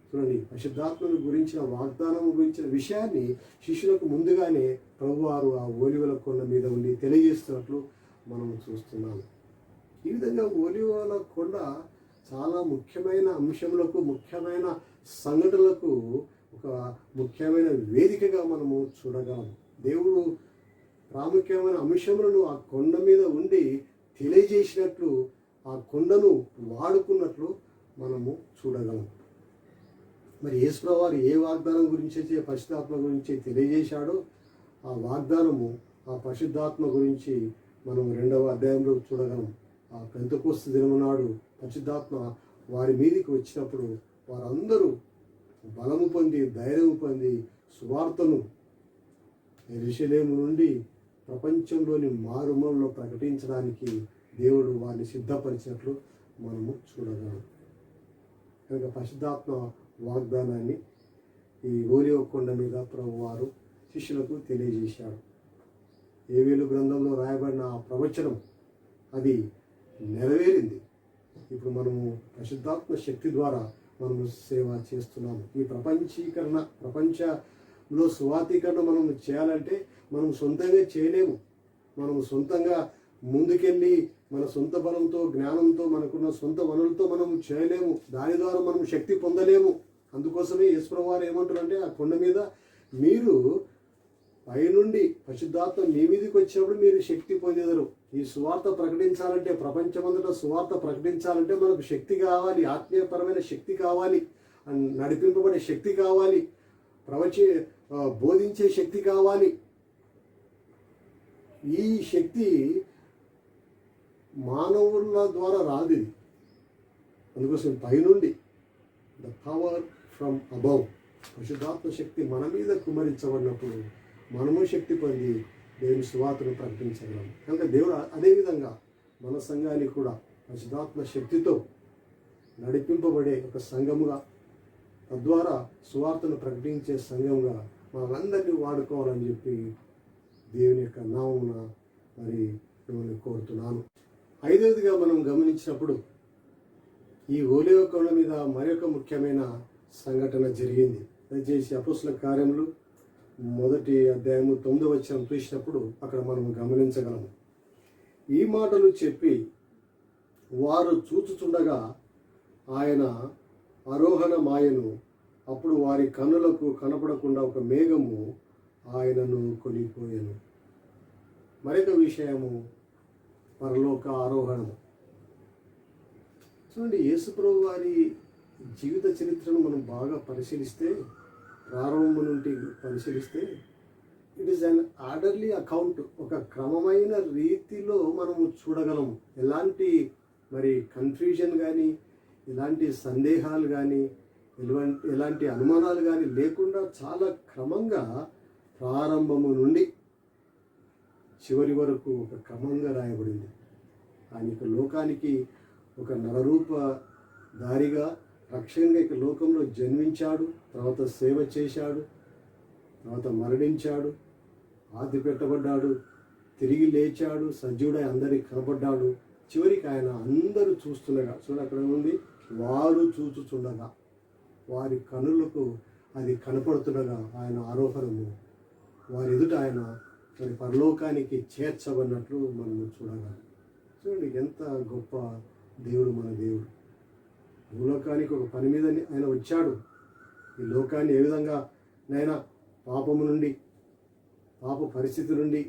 చూడండి, పరిశుద్ధాత్మను గురించిన వాగ్దానం గురించిన విషయాన్ని శిష్యులకు ముందుగానే ప్రభువారు ఆ ఒలివల కొండ మీద ఉండి తెలియజేస్తున్నట్లు మనం చూస్తున్నాము. ఈ విధంగా ఒలివల కొండ చాలా ముఖ్యమైన అంశములకు, ముఖ్యమైన సంఘటనలకు ఒక ముఖ్యమైన వేదికగా మనము చూడగలం. దేవుడు ప్రాముఖ్యమైన అంశములను ఆ కొండ మీద ఉండి తెలియజేసినట్లు, ఆ కొండను వాడుకున్నట్లు మనము చూడగలం. మరి యేసు ప్రభువు వారు ఏ వాగ్దానం గురించి అయితే పరిశుద్ధాత్మ గురించి తెలియజేశాడో ఆ వాగ్దానము, ఆ పరిశుద్ధాత్మ గురించి మనం 2వ అధ్యాయంలో చూడగలం. ఆ పెంతెకోస్తు దినము నాడు పరిశుద్ధాత్మ వారి మీదికి వచ్చినప్పుడు వారందరూ బలము పొంది, ధైర్యము పొంది సువార్తను యెరూషలేము నుండి ప్రపంచంలోని మారుమూలలో ప్రకటించడానికి దేవుడు వారిని సిద్ధపరిచినట్లు మనము చూడగలం. కనుక పరిశుద్ధాత్మ వాగ్దానాన్ని ఈ ఒలీవ కొండ మీద ప్రభువారు శిష్యులకు తెలియజేశాడు. యోవేలు గ్రంథంలో రాయబడిన ఆ ప్రవచనం అది నెరవేరింది. ఇప్పుడు మనము పరిశుద్ధాత్మ శక్తి ద్వారా మనము సేవ చేస్తున్నాము. ఈ ప్రపంచంలో సువార్తీకరణ మనం చేయాలంటే మనం సొంతంగా చేయలేము. మనం సొంతంగా ముందుకెళ్ళి మన సొంత బలంతో, జ్ఞానంతో, మనకున్న సొంత వనరులతో మనం చేయలేము. దాని ద్వారా మనం శక్తి పొందలేము. అందుకోసమే యేసు ప్రభువు వారు ఏమంటారంటే ఆ కొండ మీద మీరు పైనుండి పరిశుద్ధాత్మ మీ మీదకి వచ్చినప్పుడు మీరు శక్తి పొందేదరు. ఈ సువార్త ప్రకటించాలంటే, ప్రపంచమంతటా సువార్త ప్రకటించాలంటే మనకు శక్తి కావాలి, ఆత్మీయపరమైన శక్తి కావాలి, నడిపింపబడే శక్తి కావాలి, బోధించే శక్తి కావాలి. ఈ శక్తి మానవుల ద్వారా రాదు. అందుకోసం పైనుండి ద పవర్ ఫ్రమ్ అబౌవ్, పరిశుద్ధాత్మ శక్తి మన మీద కుమరించబడినప్పుడు మనము శక్తి పొంది దేవుని సువార్తను ప్రకటించగలం. కనుక దేవుడు అదేవిధంగా మన సంఘానికి కూడా పరిశుద్ధాత్మ శక్తితో నడిపింపబడే ఒక సంఘముగా, తద్వారా సువార్తను ప్రకటించే సంఘంగా మనందరినీ వాడుకోవాలని చెప్పి దేవుని యొక్క నామమున మరి మిమ్మల్ని కోరుతున్నాను. ఐదవదిగా మనం గమనించినప్పుడు ఈ ఓలివ కొండ మీద మరొక ముఖ్యమైన సంఘటన జరిగింది. దయచేసి అపోస్తలుల కార్యములు 1వ అధ్యాయము 9వ వచనం చూసినప్పుడు అక్కడ మనం గమనించగలము. ఈ మాటలు చెప్పి వారు చూచుచుండగా ఆయన ఆరోహణమాయెను. అప్పుడు వారి కన్నులకు కనపడకుండా ఒక మేఘము ఆయనను కొనిపోయెను. మరొక విషయము పరలోక ఆరోహణము. చూడండి, యేసుప్రభు వారి జీవిత చరిత్రను మనం బాగా పరిశీలిస్తే, ప్రారంభం నుండి పరిశీలిస్తే, it is an orderly account. ఒక క్రమమైన రీతిలో మనము చూడగలము. ఎలాంటి మరి కన్ఫ్యూజన్ కానీ, ఎలాంటి సందేహాలు కానీ, ఎలాంటి అనుమానాలు కానీ లేకుండా చాలా క్రమంగా ప్రారంభము నుండి చివరి వరకు ఒక క్రమంగా రాయబడింది. ఆయన యొక్క లోకానికి ఒక నరరూప దారిగా, రక్షణగా ఇక లోకంలో జన్మించాడు, తర్వాత సేవ చేశాడు, తర్వాత మరణించాడు, ఆది పెట్టబడ్డాడు, తిరిగి లేచాడు, సజీవుడై అందరికి కనబడ్డాడు. చివరికి ఆయన అందరూ చూస్తుండగా, అక్కడ ఉంది, వారు చూచుచుండగా, వారి కనులకు అది కనపడుతుండగా ఆయన ఆరోహణము, వారి ఎదుట ఆయన మరి పరలోకానికి చేర్చబడినట్లు మనం చూడగలం. చూడండి, ఎంత గొప్ప దేవుడు మన దేవుడు. భూలోకానికి ఒక పని మీద ఆయన వచ్చాడు. ఈ లోకాన్ని ఏ విధంగా నైనా పాపము నుండి, పాప పరిస్థితి నుండి,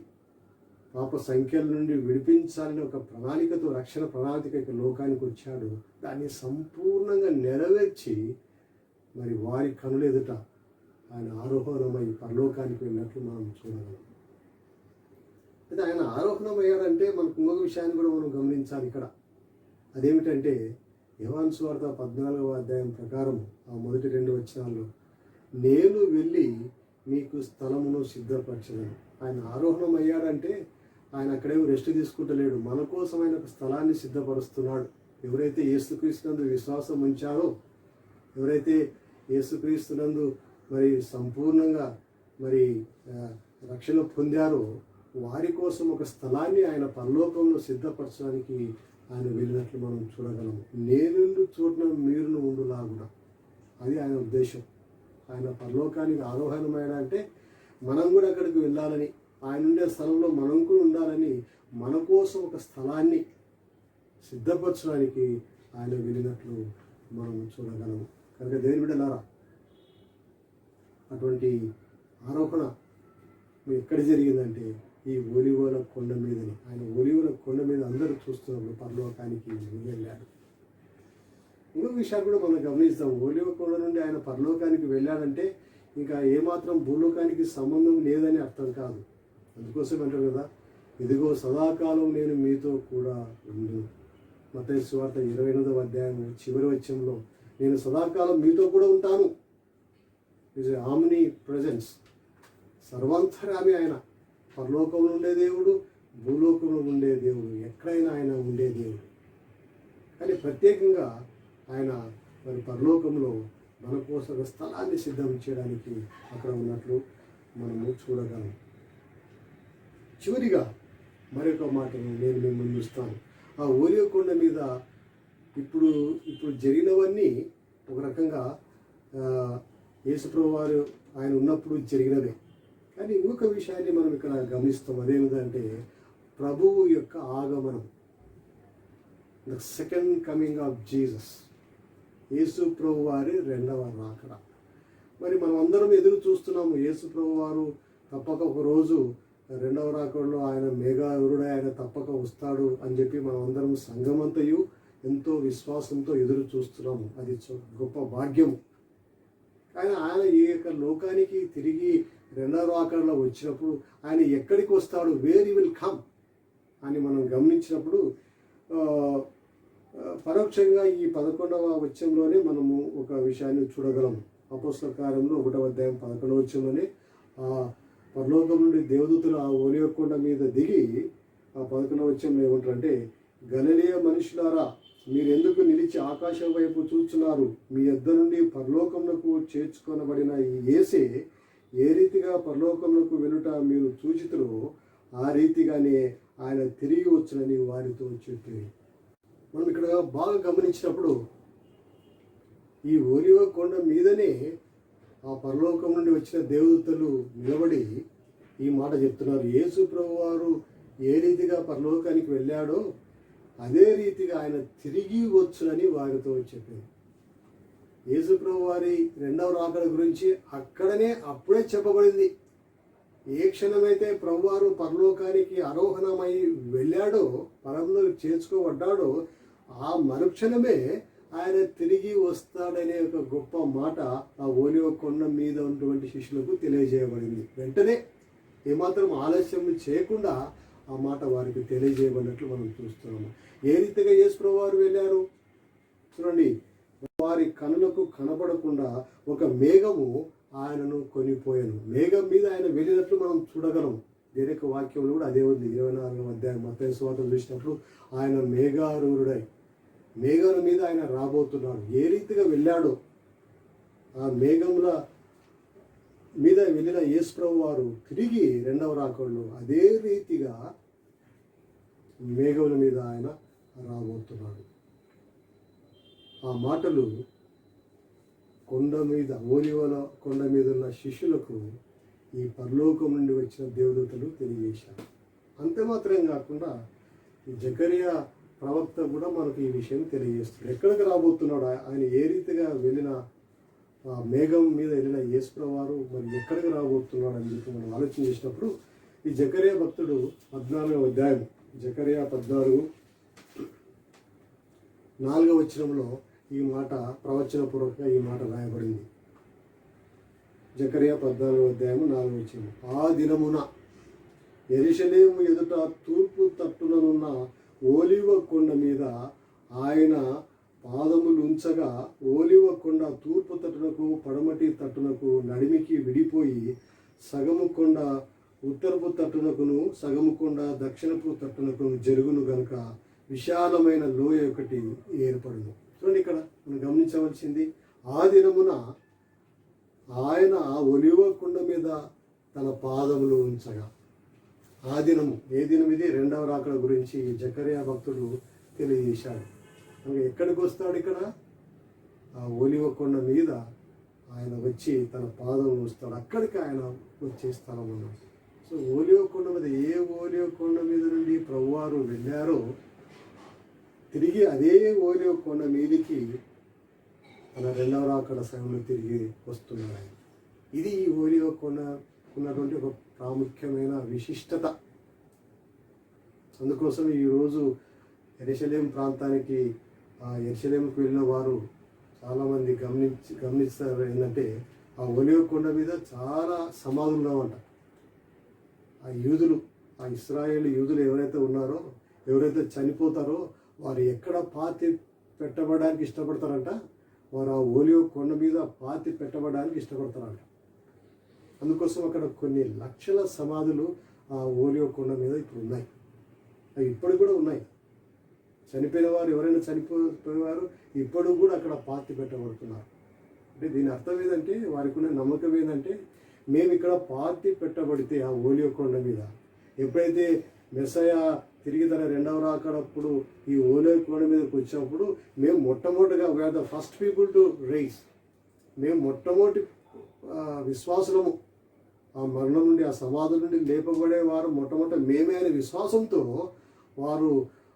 పాప సంఖ్యల నుండి విడిపించాలని ఒక ప్రణాళికతో, రక్షణ ప్రణాళిక లోకానికి వచ్చాడు. దాన్ని సంపూర్ణంగా నెరవేర్చి మరి వారి కనుల ఎదుట ఆయన ఆరోహణమై పరలోకానికి వెళ్ళినట్లు మనం చూడగలం. అయితే ఆయన ఆరోహణమయ్యాడంటే మనకు ఇంకొక విషయాన్ని కూడా మనం గమనించాలి ఇక్కడ. అదేమిటంటే యోహాను సువార్త 14వ అధ్యాయం ప్రకారం ఆ మొదటి 2 వచనాల్లో, నేను వెళ్ళి మీకు స్థలమును సిద్ధపరచలేను. ఆయన ఆరోహణం అయ్యాడంటే ఆయన అక్కడేమో రెస్ట్ తీసుకుంటలేడు, మన కోసం ఆయన ఒక స్థలాన్ని సిద్ధపరుస్తున్నాడు. ఎవరైతే యేసుక్రీస్తునందు విశ్వాసం ఉంచారో, ఎవరైతే యేసుక్రీస్తునందు మరి సంపూర్ణంగా మరి రక్షణ పొందారో, వారి కోసం ఒక స్థలాన్ని ఆయన పరలోకంలో సిద్ధపరచడానికి ఆయన వెళ్ళినట్లు మనం చూడగలము. నేనుండు చోటున మీరును ఉండులాగున, అది ఆయన ఉద్దేశం. ఆయన పరలోకానికి ఆరోహణమైనంటే మనం కూడా అక్కడికి వెళ్ళాలని, ఆయన ఉండే స్థలంలో మనం కూడా ఉండాలని, మన కోసం ఒక స్థలాన్ని సిద్ధపరచడానికి ఆయన వెళ్ళినట్లు మనం చూడగలము. కనుక దేవుని బిడ్డలారా, అటువంటి ఆరోహణ ఎక్కడ జరిగిందంటే ఈ ఒలీవల కొండ మీదని. ఆయన ఒలీవల కొండ మీద అందరూ చూస్తున్నప్పుడు పరలోకానికి వెళ్ళాడు. ఇంకొక విషయాలు కూడా మనం గమనిస్తాం. ఒలీవ కొండ నుండి ఆయన పరలోకానికి వెళ్ళాడంటే ఇంకా ఏమాత్రం భూలోకానికి సంబంధం లేదని అర్థం కాదు. అందుకోసం అంటారు కదా, ఇదిగో సదాకాలం నేను మీతో కూడా ఉండు. మత్తయి సువార్త 28వ అధ్యాయం చివరి వచనంలో, నేను సదాకాలం మీతో కూడా ఉంటాను. ఈజ్ ఆమ్ని ప్రెజెన్స్, సర్వాంతర్యామి ఆయన. పరలోకంలో ఉండే దేవుడు, భూలోకంలో ఉండే దేవుడు, ఎక్కడైనా ఆయన ఉండే దేవుడు. కానీ ప్రత్యేకంగా ఆయన మరి పరలోకంలో మన కోసం ఒక స్థలాన్ని సిద్ధం చేయడానికి అక్కడ ఉన్నట్లు మనము చూడగలం. చివరిగా మరొక మాటను నేను మేము ముందుస్తాను. ఆ ఓలివ కొండ మీద ఇప్పుడు జరిగినవన్నీ ఒక రకంగా యేసుప్రభు వారు ఆయన ఉన్నప్పుడు జరిగినవే. కానీ ఇంకొక విషయాన్ని మనం ఇక్కడ గమనిస్తాం. అదేమిటంటే ప్రభువు యొక్క ఆగమనం, the second coming of Jesus, Yesu ప్రభు వారి 2వ రాకడ. మరి మనం అందరం ఎదురు చూస్తున్నాము. యేసు ప్రభు వారు తప్పక ఒక రోజు 2వ రాకడలో ఆయన మేఘారుడై ఆయన తప్పక వస్తాడు అని చెప్పి మనం అందరం సంఘమంతయు ఎంతో విశ్వాసంతో ఎదురు చూస్తున్నాము. అది గొప్ప భాగ్యము. కానీ ఆయన ఈ యొక్క లోకానికి తిరిగి 2వ రాకడలో వచ్చినప్పుడు ఆయన ఎక్కడికి వస్తాడు, వేర్ హి విల్ కమ్ అని మనం గమనించినప్పుడు పరోక్షంగా ఈ 11వ వచనంలోనే మనము ఒక విషయాన్ని చూడగలము. అపోస్తలుల కార్యంలో 1వ అధ్యాయం 11వ వచనంలోనే పరలోకం నుండి దేవదూతలు ఆ ఒలీవ కొండ మీద దిగి ఆ 11వ వచనంలో ఏమంటారంటే, గలిలయ మనుషులారా, మీరెందుకు నిలిచి ఆకాశం వైపు చూస్తున్నారు? మీ యొద్ద నుండి పరలోకమునకు చేర్చుకొనబడిన ఈ యేసే ఏ రీతిగా పరలోకమునకు వెలుట మీరు చూచితురో ఆ రీతిగానే ఆయన తిరిగి వచ్చునని వారితో చెప్పి. మనం ఇక్కడ బాగా గమనించినప్పుడు ఈ ఒలివ కొండ మీదనే ఆ పరలోకం నుండి వచ్చిన దేవదూతలు నిలబడి ఈ మాట చెప్తున్నారు. యేసు ప్రభు వారు ఏ రీతిగా పరలోకానికి వెళ్ళాడో అదే రీతిగా ఆయన తిరిగి వచ్చునని వారితో చెప్పింది. యేసు ప్రభు వారి రెండవ రాకడ గురించి అప్పుడే చెప్పబడింది. ఏ క్షణమైతే ప్రభువారు పరలోకానికి ఆరోహణమై వెళ్ళాడో, పరలోకి చేర్చుకోబడ్డాడో ఆ మరుక్షణమే ఆయన తిరిగి వస్తాడనే ఒక గొప్ప మాట ఆ ఒలివ కొండ మీద ఉన్నటువంటి శిష్యులకు తెలియజేయబడింది. వెంటనే ఏమాత్రం ఆలస్యం చేయకుండా ఆ మాట వారికి తెలియజేయబడినట్లు మనం చూస్తున్నాము. ఏ రీతిగా యేసు ప్రభు వారు వెళ్ళారు చూడండి. వారి కనులకు కనపడకుండా ఒక మేఘము ఆయనను కొనిపోయాను. మేఘం మీద ఆయన వెళ్ళినట్లు మనం చూడగలం. వేరే వాక్యంలో కూడా అదే ఉంది. 24వ అధ్యాయం మత్తయి సువార్త చూసినప్పుడు ఆయన మేఘారూఢుడై మేఘాల మీద ఆయన రాబోతున్నాడు. ఏ రీతిగా వెళ్ళాడో ఆ మేఘముల మీద వెళ్ళిన యేసు ప్రభు వారు తిరిగి రెండవ రాకడలో అదే రీతిగా మేఘముల మీద ఆయన రాబోతున్నాడు. ఆ మాటలు కొండ మీద, ఒలీవల కొండ మీద ఉన్న శిష్యులకు ఈ పరలోకం నుండి వచ్చిన దేవదూతలు తెలియజేశారు. అంతే మాత్రం కాకుండా ఈ జకరియా ప్రవక్త కూడా మనకు ఈ విషయం తెలియజేస్తాడు. ఎక్కడికి రాబోతున్నాడు, ఆయన ఏ రీతిగా వెళ్ళిన ఆ మేఘం మీద వెళ్ళిన యేసు ప్రభు వారు మరి ఎక్కడికి రాబోతున్నాడు అని చెప్పి మనం ఆలోచన చేసినప్పుడు ఈ జకరియా భక్తుడు 14వ అధ్యాయం, జకరియా 14:4 వచనంలో ఈ మాట ప్రవచనపూర్వకంగా ఈ మాట రాయబడింది. జకరియా 14వ అధ్యాయం 4వ వచనం. ఆ దినమున యెరూషలేము ఎదుట తూర్పు తట్టుననున్న ఒలీవ కొండ మీద ఆయన పాదములు ఉంచగా ఒలీవ కొండ తూర్పు తట్టునకు పడమటి తట్టునకు నడిమికి విడిపోయి సగము కొండ ఉత్తరపు తట్టునకును సగము కొండ దక్షిణపు తట్టునకును జరుగును గనుక విశాలమైన లోయ ఒకటి ఏర్పడును. చూడండి, ఇక్కడ మనం గమనించవలసింది ఆ దినమున ఆయన ఆ ఒలీవ కొండ మీద తన పాదములు ఉంచగా. ఆ దినము ఏ దినం ఇది? రెండవ రాకడ గురించి జకరియా భక్తుడు తెలియజేశాడు. ఎక్కడికి వస్తాడు? ఇక్కడ ఆ ఒలీవ కొండ మీద ఆయన వచ్చి తన పాదములు ఉంచుతాడు. అక్కడికి ఆయన వచ్చే స్థలం ఉన్నాడు. సో ఒలీవ కొండ మీద, ఏ ఒలీవ కొండ మీద నుండి ప్రభువారు వెళ్ళారో తిరిగి అదే ఒలీవ కొండ మీదికి తన రెండవ రాకడ సమయంలో తిరిగి వస్తున్నాడు ఆయన. ఇది ఈ ఒలీవ కొండ ఉన్నటువంటి ఒక ప్రాముఖ్యమైన విశిష్టత. అందుకోసం ఈరోజు యెరూషలేము ప్రాంతానికి, యెరూషలేముకు వెళ్ళిన వారు చాలామంది గమనిస్తారు ఏంటంటే ఆ ఒలీవ కొండ మీద చాలా సమాధులు ఉన్నామంట. ఆ యూదులు, ఆ ఇశ్రాయేలు యూదులు ఎవరైతే ఉన్నారో, ఎవరైతే చనిపోతారో వారు ఎక్కడ పాతి పెట్టబడడానికి ఇష్టపడతారంట? వారు ఆ ఒలీవ కొండ మీద పాతి పెట్టబడడానికి ఇష్టపడతారంట. అందుకోసం అక్కడ కొన్ని లక్షల సమాధులు ఆ ఒలీవ కొండ మీద ఇప్పుడు ఉన్నాయి. అవి ఇప్పుడు కూడా ఉన్నాయి. చనిపోయిన వారు ఎవరైనా చనిపోయేవారు ఇప్పుడు కూడా అక్కడ పాతి పెట్టబడుతున్నారు. అంటే దీని అర్థం ఏంటంటే, వారికి ఉన్న నమ్మకం ఏంటంటే, మేము ఇక్కడ పాతి పెట్టబడితే ఆ ఒలీవ కొండ మీద, ఎప్పుడైతే మెస్సయా తిరిగి తన రెండవ రాకడప్పుడు ఈ ఒలీవ కొండ మీదకి వచ్చినప్పుడు మేము మొట్టమొదటిగా we are the first people to rise, మేము మొట్టమొదటి విశ్వాసులము. ఆ మరణం నుండి, ఆ సమాధుల నుండి లేపబడేవారు మొట్టమొదటి మేమే అనే విశ్వాసంతో వారు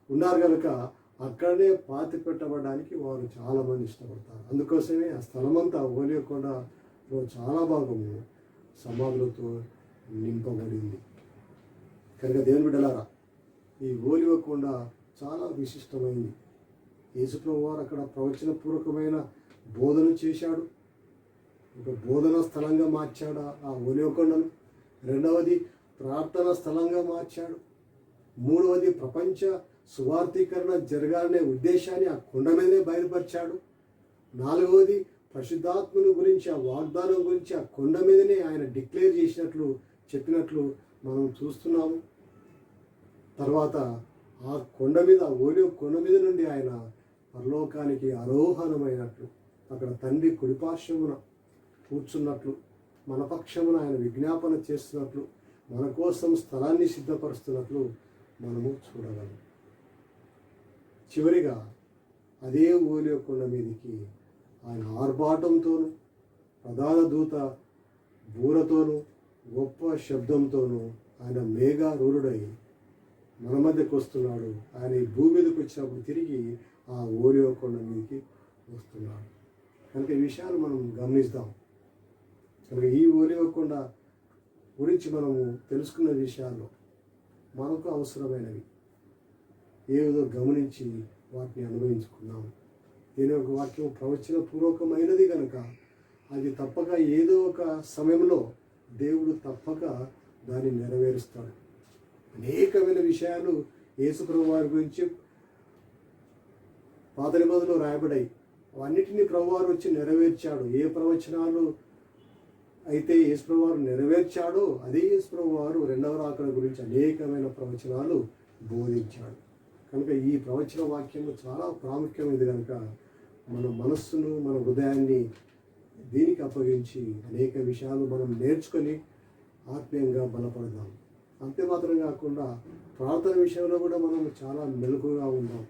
ఉన్నారు కనుక అక్కడనే పాతి పెట్టబడడానికి వారు చాలామంది ఇష్టపడతారు. అందుకోసమే ఆ స్థలమంతా ఒలీవ కొండలో చాలా భాగము సమాధులతో నింపబడింది. కనుక దేవుని బిడ్డలారా, ఈ ఒలీవ కొండ చాలా విశిష్టమైంది. యేసుప్రభు వారు అక్కడ ప్రవచనపూర్వకమైన బోధన చేశాడు. ఒక బోధన స్థలంగా మార్చాడు ఆ ఒలీవ కొండను. రెండవది ప్రార్థన స్థలంగా మార్చాడు. మూడవది ప్రపంచ సువార్థీకరణ జరగాలనే ఉద్దేశాన్ని ఆ కొండ మీదే బయలుపరిచాడు. నాలుగవది పరిశుద్ధాత్మను గురించి, ఆ వాగ్దానం గురించి ఆ కొండ మీదనే ఆయన డిక్లేర్ చేసినట్లు, చెప్పినట్లు మనం చూస్తున్నాము. తర్వాత ఆ కొండ మీద, ఓలియో కొండ మీద నుండి ఆయన పరలోకానికి ఆరోహణమైనట్లు, అక్కడ తండ్రి కుడిపార్శ్వమున కూర్చున్నట్లు, మన పక్షమున ఆయన విజ్ఞాపన చేస్తున్నట్లు, మన కోసం స్థలాన్ని సిద్ధపరుస్తున్నట్లు మనము చూడగలం. చివరిగా అదే ఓలియో కొండ మీదకి ఆయన ఆర్భాటంతోనూ, ప్రధాన దూత బూరతోనూ, గొప్ప శబ్దంతోనూ ఆయన మేఘారూఢుడై మన మధ్యకు వస్తున్నాడు. ఆయన ఈ భూమి మీదకి వచ్చినప్పుడు తిరిగి ఆ ఓలియో కొండ మీదకి వస్తున్నాడు. కనుక ఈ విషయాలు మనం గమనిస్తాం. కనుక ఈ ఓలియో కొండ గురించి మనము తెలుసుకున్న విషయాల్లో మనకు అవసరమైనవి ఏదో గమనించి వాటిని అనుభవించుకున్నాము. దీని యొక్క వాక్యం ప్రవచన పూర్వకమైనది కనుక అది తప్పక ఏదో ఒక సమయంలో దేవుడు తప్పక దాన్ని నెరవేరుస్తాడు. అనేకమైన విషయాలు యేసుప్రభు వారి గురించి పాత నిబంధనలో రాయబడ్డాయి. అన్నిటినీ ప్రభువారు వచ్చి నెరవేర్చాడు. ఏ ప్రవచనాలు అయితే యేసుప్రభు వారు నెరవేర్చాడో అదే యేసుప్రభు వారు రెండవ రాకడ గురించి అనేకమైన ప్రవచనాలు బోధించాడు. కనుక ఈ ప్రవచన వాక్యము చాలా ప్రాముఖ్యమైనది కనుక మన మనస్సును, మన హృదయాన్ని దీనికి అప్పగించి అనేక విషయాలు మనం నేర్చుకొని ఆత్మీయంగా బలపడదాం. అంతే మాత్రం కాకుండా ప్రార్థన విషయంలో కూడా మనం చాలా మెలకుగా ఉందాం.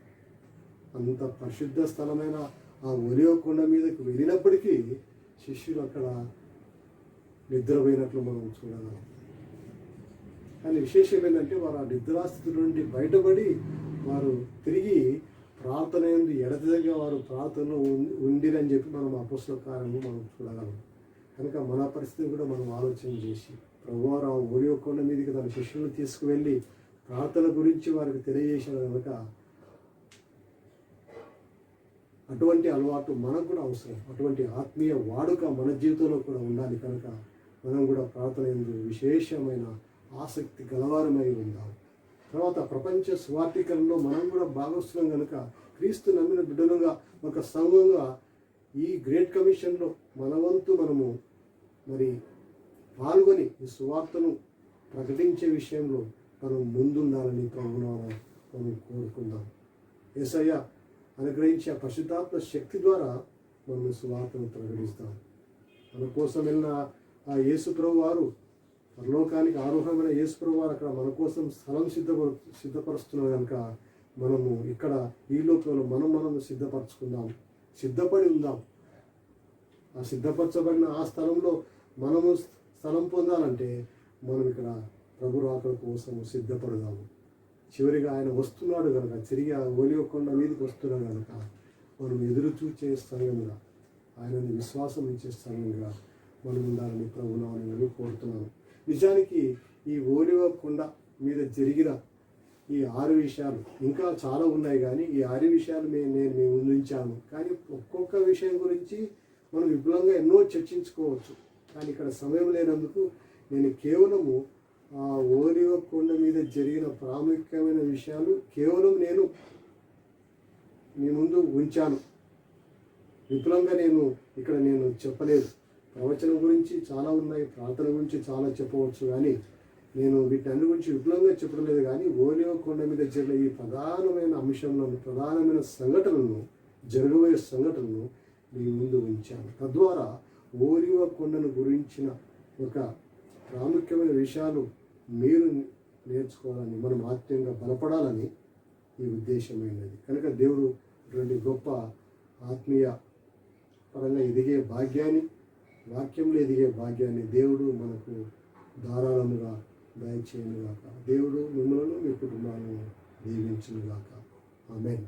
అంత పరిశుద్ధ స్థలమైన ఆ ఒలివ కొండ మీదకి వెళ్ళినప్పటికీ శిష్యులు అక్కడ నిద్రపోయినట్లు మనం చూడగలం. కానీ విశేషం ఏంటంటే వారు ఆ నిద్రాస్థితి నుండి బయటపడి వారు తిరిగి ప్రార్థన ఎందు ఎడతెగక వారు ప్రార్థనలో ఉండిరని చెప్పి మనం అపోస్తలుల కార్యము మనం చూడగలం. కనుక మన పరిస్థితిని కూడా మనం ఆలోచన చేసి ప్రభువారు ఆ ఒలివ కొండ మీదకి తన శిష్యులను తీసుకువెళ్ళి ప్రార్థన గురించి వారికి తెలియజేశారు కనుక అటువంటి అలవాటు మనకు కూడా అవసరం. అటువంటి ఆత్మీయ వాడుక మన జీవితంలో కూడా ఉండాలి. కనుక మనం కూడా ప్రార్థన ఎందు విశేషమైన ఆసక్తి గలవారమై ఉందాం. తర్వాత ప్రపంచ స్వార్థీకరణలో మనం కూడా భాగస్తున్నాం కనుక క్రీస్తు నమ్మిన బిడ్డలుగా ఒక సంఘంగా ఈ గ్రేట్ కమిషన్లో మన వంతు మనము మరి పాల్గొని ఈ సువార్తను ప్రకటించే విషయంలో మనం ముందుండాలని ప్రభునామమున మనం కోరుకుందాం. యేసయ్య అనుగ్రహించే పరిశుద్ధాత్మ శక్తి ద్వారా మనం సువార్తను ప్రకటిస్తాం. మన కోసం వెళ్ళిన ఆ యేసు ప్రభు వారు, పరలోకానికి ఆరోహమైన యేసు ప్రభు వారు అక్కడ మన కోసం స్థలం సిద్ధపరుస్తున్నారు కనుక మనము ఇక్కడ ఈ లోకంలో మనం సిద్ధపరచుకుందాం, సిద్ధపడి ఉందాం. ఆ సిద్ధపరచబడిన ఆ స్థలంలో మనము స్థలం పొందాలంటే మనం ఇక్కడ ప్రభు రాకడ కోసం సిద్ధపడదాము. చివరిగా ఆయన వస్తున్నాడు కనుక, తిరిగి ఆ ఒలివ కొండ మీదకి వస్తున్నాడు కనుక మనం ఎదురు చూచే సంఘంగా, ఆయనని విశ్వాసం ఇచ్చే సంఘంగా మనం ఉండాలని ప్రభునామమున కోరుతున్నాను. నిజానికి ఈ ఒలివ కొండ మీద జరిగిన ఈ 6 విషయాలు ఇంకా చాలా ఉన్నాయి, కానీ ఈ 6 విషయాలు నేను ఉంచాను. కానీ ఒక్కొక్క విషయం గురించి మనం విపులంగా ఎన్నో చర్చించుకోవచ్చు. కానీ ఇక్కడ సమయం లేనందుకు నేను కేవలము ఆ ఒలివ కొండ మీద జరిగిన ప్రాముఖ్యమైన విషయాలు కేవలం నేను మీ ముందు ఉంచాను. విపులంగా నేను ఇక్కడ చెప్పలేదు. ప్రవచనం గురించి చాలా ఉన్నాయి, ప్రార్థన గురించి చాలా చెప్పవచ్చు, కానీ నేను వీటన్ని గురించి విపులంగా చెప్పలేదు. కానీ ఒలివ కొండ మీద జరిగిన ఈ ప్రధానమైన అంశంలో ప్రధానమైన సంఘటనలను, జరగబోయే సంఘటనను మీ ముందు ఉంచాను. తద్వారా ఒలివ కొండను గురించిన ఒక ప్రాముఖ్యమైన విషయాలు మీరు నేర్చుకోవాలని, మనం ఆత్మీయంగా బలపడాలని ఈ ఉద్దేశమైనది. కనుక దేవుడు ఇటువంటి గొప్ప ఆత్మీయ పరంగా ఎదిగే భాగ్యాన్ని, వాక్యంలో ఎదిగే భాగ్యాన్ని దేవుడు మనకు ధారాళముగా దయచేయునుగాక. దేవుడు మిమ్మల్ని, మీ కుటుంబాలను దీవించునుగాక. ఆమేన్.